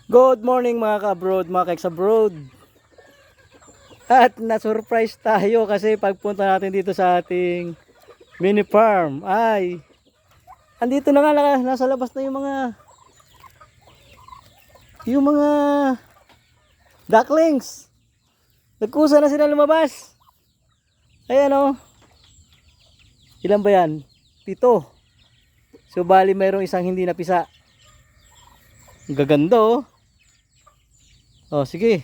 Good morning mga ka-abroad, mga ka-ex-abroad. At na-surprise tayo kasi pagpunta natin dito sa ating mini farm ay andito na nga, nasa labas na yung mga ducklings. Nagkusa na sila lumabas. Ayan o. Ilan ba yan? 7. So bali mayroong isang hindi napisa. Ang gaganda oh. Oh, sige.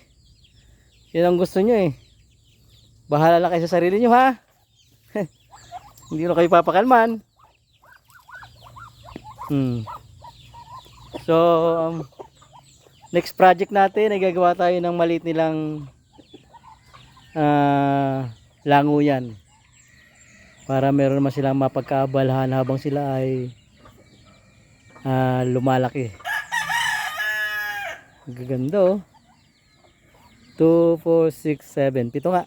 Yan ang gusto nyo eh. Bahala lang kayo sa sarili nyo ha. Hindi na kayo papakalman. So, next project natin ay gagawa tayo ng maliit nilang languyan. Para meron naman silang mapagkaabalahan habang sila ay lumalaki. Ang gaganda oh. 2, 4, 6, 7. 7 nga.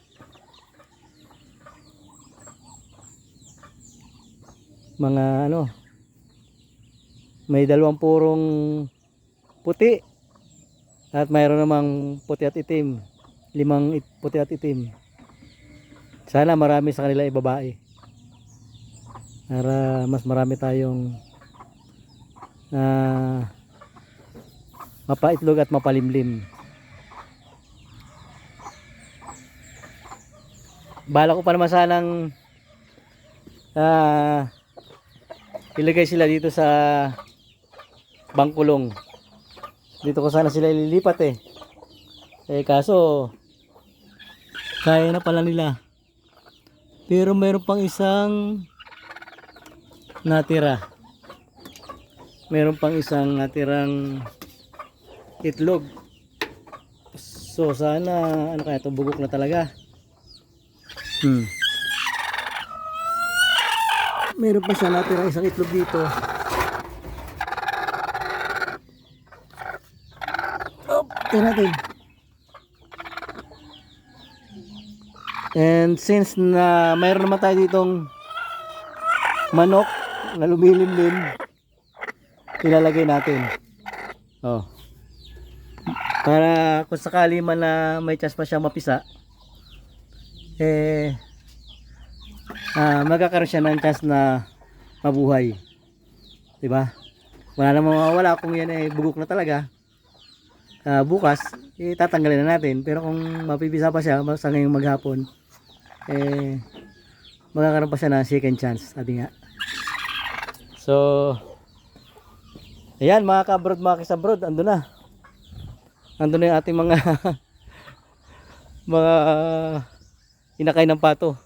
Mga ano. May 2 purong puti. At mayroon namang puti at itim. 5 puti at itim. Sana marami sa kanila ay babae. Para mas marami tayong mapaitlog at mapalimlim. Bala ko pa naman sanang ilagay sila dito sa bangkulong. Dito ko sana sila ililipat eh. Kaso kaya na pala nila. Pero mayroon pang isang natira. Mayroon pang isang natirang itlog. So sana ano kaya ito, bugok na talaga. Meron pa siya natira isang itlog dito. Tingnan natin. And since na mayroon naman tayo ditong manok na lumilimlim, ilalagay natin. Oh. Para kung sakali man na may chance pa siya mapisa, magkakaroon siya ng chance na mabuhay. Diba? Wala namang mawawala kung yan ay bugok na talaga. Bukas, tatanggalin na natin. Pero kung mapipisa pa siya sa ngayong maghapon, magkakaroon pa siya ng second chance. Sabi nga. So, ayan mga ka-abroad, mga kis-abroad, ando na. Ando na yung ating mga mga inakay ng pato.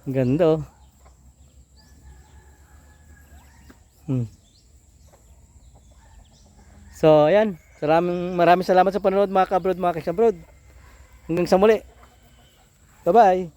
Ganda oh. So ayan, maraming salamat sa panonood mga ka-abroad, mga kis-abroad. Hanggang sa muli. Bye bye.